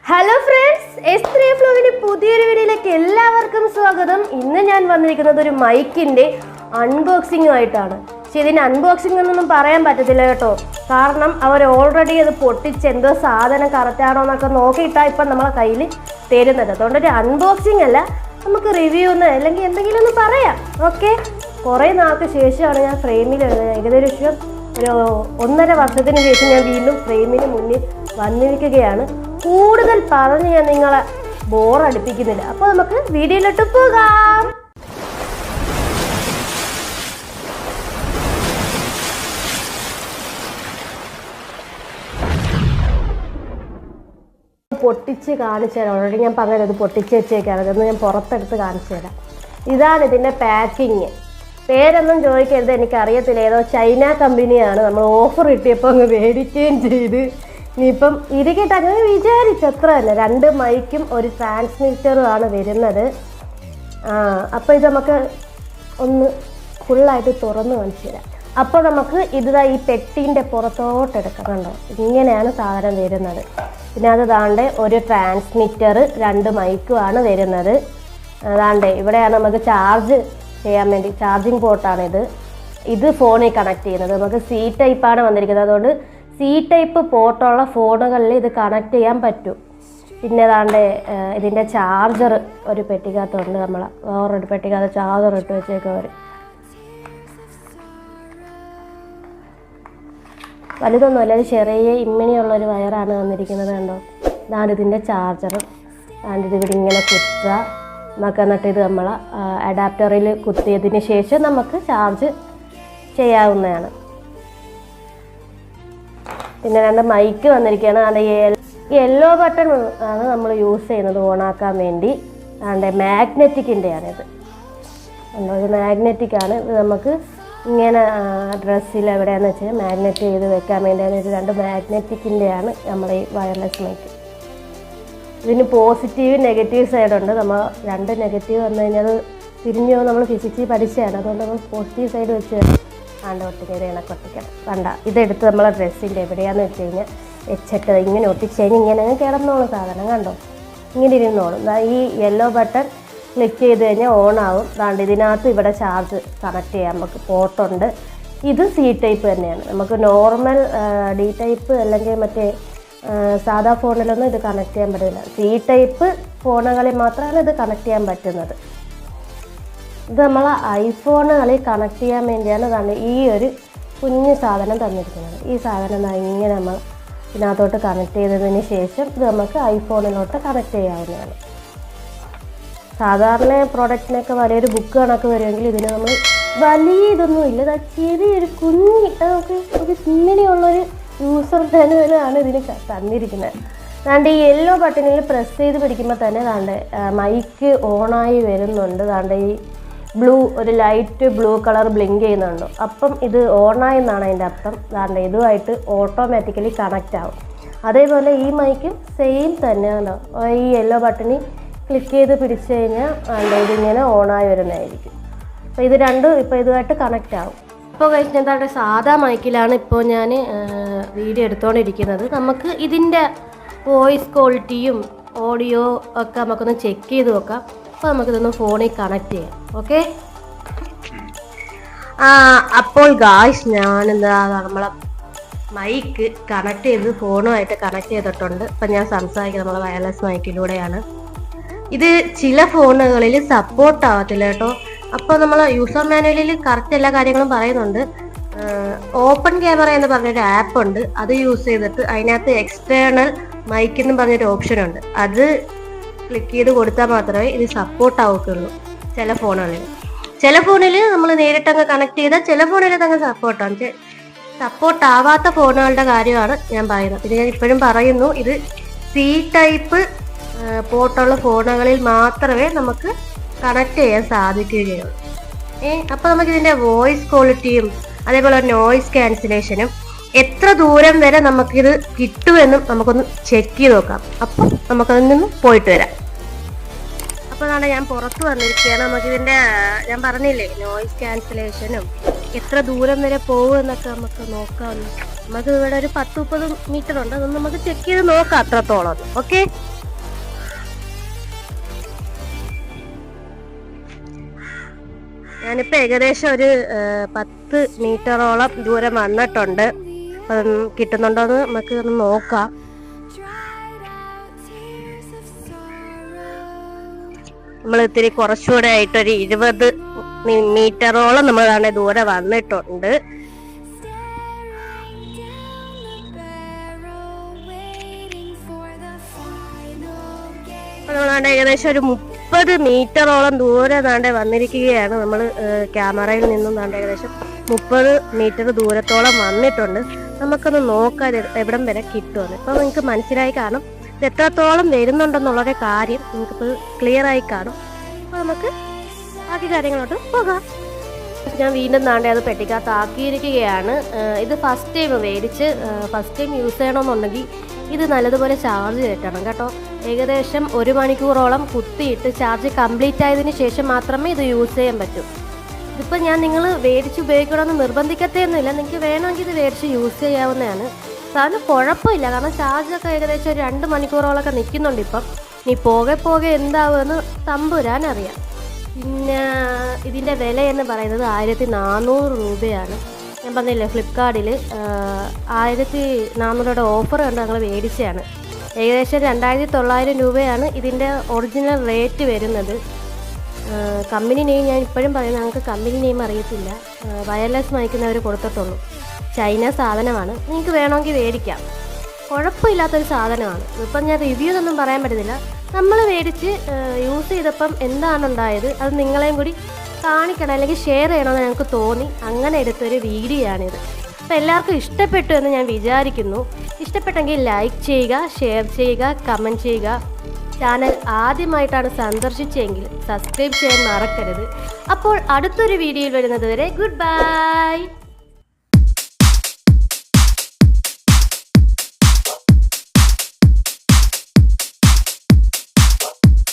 Hello friends, S3 വ്ലോഗിന്റെ പുതിയൊരു വീഡിയോയിലേക്ക് എല്ലാവർക്കും സ്വാഗതം. ഇന്ന് ഞാൻ വന്നിരിക്കുന്നത് ഒരു മൈക്കിന്റെ അൺബോക്സിംഗ് ആയിട്ടാണ്. പക്ഷെ ഇതിന് അൺബോക്സിംഗ് എന്നൊന്നും പറയാൻ പറ്റത്തില്ല കേട്ടോ, കാരണം അവർ ഓൾറെഡി അത് പൊട്ടിച്ച് എന്തോ സാധനം കറക്റ്റാണോ എന്നൊക്കെ നോക്കിയിട്ടാണ് ഇപ്പം നമ്മളെ കയ്യിൽ തരുന്നത്. അതുകൊണ്ട് ഒരു അൺബോക്സിംഗ് അല്ല, നമുക്ക് റിവ്യൂ ഒന്ന് അല്ലെങ്കിൽ എന്തെങ്കിലും ഒന്ന് പറയാം. ഓക്കെ, കുറേ നാൾക്ക് ശേഷമാണ് ഞാൻ ഫ്രെയിമിൽ വരുന്നത്. ഏകദേശം ഒരു 1.5 വർഷത്തിന് ശേഷം ഞാൻ വീണ്ടും ഫ്രെയിമിന് മുന്നിൽ വന്നിരിക്കുകയാണ്. കൂടുതൽ പറഞ്ഞ് ഞാൻ നിങ്ങളെ ബോറടിപ്പിക്കുന്നില്ല. അപ്പോൾ നമുക്ക് വീഡിയോയിലോട്ട് പോകാം. പൊട്ടിച്ച് കാണിച്ചു തരാം. ഓൾറെഡി ഞാൻ പറഞ്ഞത് പൊട്ടിച്ച് വെച്ചേക്കാണ്. അതൊന്ന് ഞാൻ പുറത്തെടുത്ത് കാണിച്ചു തരാം. ഇതാണ് ഇതിൻ്റെ പാക്കിങ്. പേരൊന്നും ചോദിക്കരുത്, എനിക്കറിയത്തില്ല. ഏതോ ചൈന കമ്പനിയാണ്. നമ്മൾ ഓഫർ കിട്ടിയപ്പോൾ അങ്ങ് മേടിക്കുകയും ചെയ്ത്. ഇനിയിപ്പം ഇരിക്കട്ടെ, അങ്ങനെ വിചാരിച്ചത്ര തന്നെ. 2 മൈക്കും ഒരു ട്രാൻസ്മിറ്ററും ആണ് വരുന്നത്. അപ്പോൾ ഇത് നമുക്ക് ഒന്ന് ഫുള്ളായിട്ട് തുറന്ന് കാണിച്ചു തരാം. അപ്പോൾ നമുക്ക് ഇതാ ഈ പെട്ടീൻ്റെ പുറത്തോട്ട് എടുക്കാം. കണ്ടോ, ഇങ്ങനെയാണ് സാധനം വരുന്നത്. പിന്നെ അത് ദാണ്ടെ ഒരു ട്രാൻസ്മിറ്റർ, 2 മൈക്കുമാണ് വരുന്നത്. അതാണ്ടെ ഇവിടെയാണ് നമുക്ക് ചാർജ് ചെയ്യാൻ വേണ്ടി ചാർജിങ് പോർട്ടാണിത്. ഇത് ഫോണിൽ കണക്ട് ചെയ്യുന്നത്. നമുക്ക് C ടൈപ്പാണ് വന്നിരിക്കുന്നത്. അതുകൊണ്ട് C ടൈപ്പ് പോർട്ടുള്ള ഫോണുകളിൽ ഇത് കണക്ട് ചെയ്യാൻ പറ്റും. പിന്നെ ഏതാണ്ട് ഇതിൻ്റെ ചാർജർ ഒരു പെട്ടിക്കകത്തുണ്ട്. നമ്മൾ വേറൊരു പെട്ടിക്കകത്ത് ചാർജർ ഇട്ട് വെച്ചേക്കവർ. വലുതൊന്നുമല്ല, അത് ചെറിയ ഇമ്മിണിയുള്ളൊരു വയറാണ് വന്നിരിക്കുന്നത്. കണ്ടോ, ഇതാണ് ഇതിൻ്റെ ചാർജർ. ഇത് ഇവിടെ ഇങ്ങനെ കുത്തുക. നമുക്ക് എന്നിട്ട് ഇത് നമ്മൾ അഡാപ്റ്ററിൽ കുത്തിയതിന് ശേഷം നമുക്ക് ചാർജ് ചെയ്യാവുന്നതാണ്. പിന്നെ 2 മൈക്ക് വന്നിരിക്കുകയാണ്. അതുകൊണ്ട് യെല്ലോ ബട്ടൺ ആണ് നമ്മൾ യൂസ് ചെയ്യുന്നത് ഓണാക്കാൻ വേണ്ടി. അതുകൊണ്ട് മാഗ്നറ്റിക്കിൻ്റെയാണിത്. ഇത് മാഗ്നറ്റിക്കാണ്. ഇത് നമുക്ക് ഇങ്ങനെ ഡ്രസ്സിൽ എവിടെയാണെന്ന് വെച്ചാൽ മാഗ്നറ്റ് ചെയ്ത് വെക്കാൻ വേണ്ടിയാണ്. ഇത് 2 മാഗ്നറ്റിക്കിൻ്റെയാണ് നമ്മുടെ ഈ വയർലെസ് മൈക്ക്. ഇതിന് പോസിറ്റീവ് നെഗറ്റീവ് സൈഡുണ്ട്. നമ്മൾ 2 നെഗറ്റീവ് വന്നു കഴിഞ്ഞാൽ അത് തിരിഞ്ഞോ, നമ്മൾ ഫിസിക്സിൽ പഠിച്ചതാണ്. അതുകൊണ്ട് നമ്മൾ പോസിറ്റീവ് സൈഡ് വെച്ച് ഒട്ടിക്കുക. ഇത് ഇണക്കൊട്ടിക്കണം. വേണ്ട, ഇതെടുത്ത് നമ്മളെ ഡ്രസ്സിൻ്റെ എവിടെയാണെന്ന് വെച്ച് കഴിഞ്ഞാൽ വെച്ചിട്ട് ഇങ്ങനെ ഒട്ടിച്ച് കഴിഞ്ഞാൽ ഇങ്ങനെ കിടന്നോളും സാധനം. കണ്ടോ, ഇങ്ങനെ ഇരുന്നോളും. ഈ യെല്ലോ ബട്ടൺ ക്ലിക്ക് ചെയ്ത് കഴിഞ്ഞാൽ ഓൺ ആവും. അതാണ്ട് ഇതിനകത്ത് ഇവിടെ ചാർജ് കണക്ട് ചെയ്യാൻ നമുക്ക് പോർട്ടുണ്ട്. ഇത് C ടൈപ്പ് തന്നെയാണ്. നമുക്ക് നോർമൽ D ടൈപ്പ് അല്ലെങ്കിൽ മറ്റേ സാധാ ഫോണിലൊന്നും ഇത് കണക്ട് ചെയ്യാൻ പറ്റില്ല. C ടൈപ്പ് ഫോണുകളിൽ മാത്രമാണ് ഇത് കണക്ട് ചെയ്യാൻ പറ്റുന്നത്. ഇത് നമ്മൾ ഐഫോണുകളിൽ കണക്ട് ചെയ്യാൻ വേണ്ടിയാണ് ഈ ഒരു കുഞ്ഞു സാധനം തന്നിരിക്കുന്നത്. ഈ സാധനം ഇങ്ങനെ നമ്മൾ ഇതിനകത്തോട്ട് കണക്ട് ചെയ്തതിന് ശേഷം ഇത് നമുക്ക് ഐഫോണിലോട്ട് കണക്ട് ചെയ്യാവുന്നതാണ്. സാധാരണ പ്രോഡക്റ്റിനൊക്കെ വലിയൊരു ബുക്ക് കണക്ക് വരുമെങ്കിൽ ഇതിന് നമ്മൾ വലിയ ഇതൊന്നുമില്ല. ചെറിയൊരു കുഞ്ഞി നമുക്ക് ഇങ്ങനെയുള്ളൊരു യൂസർ മാനുവലാണ് ഇതിന് തന്നിരിക്കുന്നത്. അതുകൊണ്ട് ഈ യെല്ലോ ബട്ടണിൽ പ്രസ് ചെയ്ത് പിടിക്കുമ്പോൾ തന്നെ മൈക്ക് ഓണായി വരുന്നുണ്ട്. അതുകൊണ്ട് ഈ ഒരു ലൈറ്റ് ബ്ലൂ കളർ ബ്ലിങ്ക് ചെയ്യുന്നുണ്ടോ, അപ്പം ഇത് ഓണായി എന്നാണ് അതിൻ്റെ അർത്ഥം. അതുകൊണ്ട് ഇതുമായിട്ട് ഓട്ടോമാറ്റിക്കലി കണക്റ്റ് ആവും. അതേപോലെ ഈ മൈക്കും സെയിം തന്നെയാണല്ലോ. ഈ യെല്ലോ ബട്ടണിൽ ക്ലിക്ക് ചെയ്ത് പിടിച്ചു കഴിഞ്ഞാൽ ഇതിങ്ങനെ ഓണായി വരുന്നതായിരിക്കും. അപ്പോൾ ഇത് രണ്ടും ഇപ്പോൾ ഇതുമായിട്ട് കണക്റ്റ് ആവും. ഇപ്പോൾ കഴിഞ്ഞാൽ സാധാ മൈക്കിലാണ് ഇപ്പോൾ ഞാൻ വീഡിയോ എടുത്തുകൊണ്ടിരിക്കുന്നത്. നമുക്ക് ഇതിൻ്റെ വോയിസ് ക്വാളിറ്റിയും ഓഡിയോ ഒക്കെ നമുക്കൊന്ന് ചെക്ക് ചെയ്ത് നോക്കാം. അപ്പോൾ നമുക്കിതൊന്ന് ഫോണിൽ കണക്ട് ചെയ്യാം. ഓക്കെ, അപ്പോൾ ഗായ്സ്, ഞാനെന്താ നമ്മളെ മൈക്ക് കണക്ട് ചെയ്ത് ഫോണുമായിട്ട് കണക്ട് ചെയ്തിട്ടുണ്ട്. ഇപ്പം ഞാൻ സംസാരിക്കുന്നത് നമ്മളെ വയർലെസ് മൈക്കിലൂടെയാണ്. ഇത് ചില ഫോണുകളിൽ സപ്പോർട്ട് ആവത്തില്ല കേട്ടോ. അപ്പോൾ നമ്മൾ യൂസർ മാനുവലിൽ കറക്റ്റ് എല്ലാ കാര്യങ്ങളും പറയുന്നുണ്ട്. ഓപ്പൺ ക്യാമറ എന്ന് പറഞ്ഞൊരു ആപ്പ് ഉണ്ട്. അത് യൂസ് ചെയ്തിട്ട് അതിനകത്ത് എക്സ്റ്റേണൽ മൈക്ക് എന്ന് പറഞ്ഞൊരു ഓപ്ഷൻ ഉണ്ട്. അത് ക്ലിക്ക് ചെയ്ത് കൊടുത്താൽ മാത്രമേ ഇത് സപ്പോർട്ട് ആവുകയുള്ളൂ. ചില ഫോണിൽ നമ്മൾ നേരിട്ടങ്ങ് കണക്ട് ചെയ്താൽ ചില ഫോണിൽ അങ്ങ് സപ്പോർട്ടാണ്. സപ്പോർട്ട് ആവാത്ത ഫോണുകളുടെ കാര്യമാണ് ഞാൻ പറയുന്നത്. ഇത് ഞാൻ ഇപ്പോഴും പറയുന്നു, ഇത് C ടൈപ്പ് പോർട്ടുള്ള ഫോണുകളിൽ മാത്രമേ നമുക്ക് കണക്ട് ചെയ്യാൻ സാധിക്കുകയുള്ളൂ. അപ്പോൾ നമുക്കിതിൻ്റെ വോയിസ് ക്വാളിറ്റിയും അതേപോലെ നോയിസ് ക്യാൻസലേഷനും എത്ര ദൂരം വരെ നമുക്കിത് കിട്ടുമെന്നും നമുക്കൊന്ന് ചെക്ക് ചെയ്ത് നോക്കാം. അപ്പം നമുക്കതിൽ നിന്ന് പോയിട്ട് വരാം. അപ്പോൾ അതാണ് ഞാൻ പുറത്ത് വന്നിരിക്കുകയാണ്. നമുക്കിതിൻ്റെ ഞാൻ പറഞ്ഞില്ലേ നോയിസ് ക്യാൻസലേഷനും എത്ര ദൂരം വരെ പോകുമെന്നൊക്കെ നമുക്ക് നോക്കാം. നമുക്ക് ഇവിടെ ഒരു 10-30 മീറ്റർ ഉണ്ട്. അതൊന്നും നമുക്ക് ചെക്ക് ചെയ്ത് നോക്കാം അത്രത്തോളം. ഓക്കെ, ഞാനിപ്പോൾ ഏകദേശം ഒരു 10 മീറ്ററോളം ദൂരം വന്നിട്ടുണ്ട്. അപ്പം കിട്ടുന്നുണ്ടോയെന്ന് നമുക്ക് ഒന്ന് നോക്കാം. നമ്മൾ ഇത്തിരി കുറച്ചുകൂടെ ആയിട്ടൊരു 20 മീറ്ററോളം നമ്മൾ തന്നെ ദൂരെ വന്നിട്ടുണ്ട്. നമ്മളാണ്ട് ഏകദേശം ഒരു 30 മീറ്ററോളം ദൂരെ താണ്ടെ വന്നിരിക്കുകയാണ്. നമ്മൾ ക്യാമറയിൽ നിന്നും താണ്ടെ ഏകദേശം 30 മീറ്റർ ദൂരത്തോളം വന്നിട്ടുണ്ട്. നമുക്കൊന്ന് നോക്കാം എവിടം വരെ കിട്ടുമെന്ന്. ഇപ്പം നിങ്ങൾക്ക് മനസ്സിലായി കാണും ഇത് എത്രത്തോളം വരുന്നുണ്ടെന്നുള്ളൊരു കാര്യം നിങ്ങൾക്കിപ്പോൾ ക്ലിയർ ആയി കാണും. അപ്പോൾ നമുക്ക് ബാക്കി കാര്യങ്ങളോട്ട് പോകാം. ഞാൻ വീണ്ടും താണ്ടെ അത് പെട്ടിക്കകത്ത് ആക്കിയിരിക്കുകയാണ്. ഇത് ഫസ്റ്റ് ടൈം മേടിച്ച് ഫസ്റ്റ് ടൈം യൂസ് ചെയ്യണമെന്നുണ്ടെങ്കിൽ ഇത് നല്ലതുപോലെ ചാർജ് ചെയ്തിട്ടണം കേട്ടോ. ഏകദേശം 1 മണിക്കൂറോളം കുത്തിയിട്ട് ചാർജ് കംപ്ലീറ്റ് ആയതിനു ശേഷം മാത്രമേ ഇത് യൂസ് ചെയ്യാൻ പറ്റൂ. ഇതിപ്പോൾ ഞാൻ നിങ്ങൾ മേടിച്ച് ഉപയോഗിക്കണമെന്ന് നിർബന്ധിക്കത്തേയൊന്നുമില്ല. നിങ്ങൾക്ക് വേണമെങ്കിൽ ഇത് മേടിച്ച് യൂസ് ചെയ്യാവുന്നതാണ്. സാറിന് കുഴപ്പമില്ല, കാരണം ചാർജൊക്കെ ഏകദേശം ഒരു 2 മണിക്കൂറോളമൊക്കെ നിൽക്കുന്നുണ്ട്. ഇപ്പം ഇനി പോകെ എന്താവുമെന്ന് തമ്പുരാനറിയാം. പിന്നെ ഇതിൻ്റെ വില എന്ന് പറയുന്നത് 1400 രൂപയാണ്. ഞാൻ പറഞ്ഞില്ലേ ഫ്ലിപ്കാർട്ടിൽ 1400 ഓഫർ കണ്ട് ഞങ്ങൾ മേടിച്ചതാണ്. ഏകദേശം 2900 രൂപയാണ് ഇതിൻ്റെ ഒറിജിനൽ റേറ്റ് വരുന്നത്. കമ്പനി നെയിം ഞാൻ ഇപ്പോഴും പറയുന്നത് ഞങ്ങൾക്ക് കമ്പനി നെയിം അറിയത്തില്ല. വയർലെസ് മൈക്കുന്നവർ കൊടുത്തിട്ടുള്ളൂ. ചൈന സാധനമാണ്. നിങ്ങൾക്ക് വേണമെങ്കിൽ മേടിക്കാം, കുഴപ്പമില്ലാത്തൊരു സാധനമാണ്. ഇപ്പം ഞാൻ റിവ്യൂ ഒന്നും പറയാൻ പറ്റുന്നില്ല. നമ്മൾ മേടിച്ച് യൂസ് ചെയ്തപ്പം എന്താണുണ്ടായത് അത് നിങ്ങളെയും കൂടി കാണിക്കണം, അല്ലെങ്കിൽ ഷെയർ ചെയ്യണമെന്ന് ഞങ്ങൾക്ക് തോന്നി. അങ്ങനെ എടുത്തൊരു വീഡിയോ ആണിത്. അപ്പോൾ എല്ലാവർക്കും ഇഷ്ടപ്പെട്ടു എന്ന് ഞാൻ വിചാരിക്കുന്നു. ഇഷ്ടപ്പെട്ടെങ്കിൽ ലൈക്ക് ചെയ്യുക, ഷെയർ ചെയ്യുക, കമൻറ്റ് ചെയ്യുക. ചാനൽ ആദ്യമായിട്ടാണ് സന്ദർശിച്ചെങ്കിൽ സബ്സ്ക്രൈബ് ചെയ്യാൻ മറക്കരുത്. അപ്പോൾ അടുത്തൊരു വീഡിയോയിൽ വരുന്നത് വരെ ഗുഡ് ബൈ.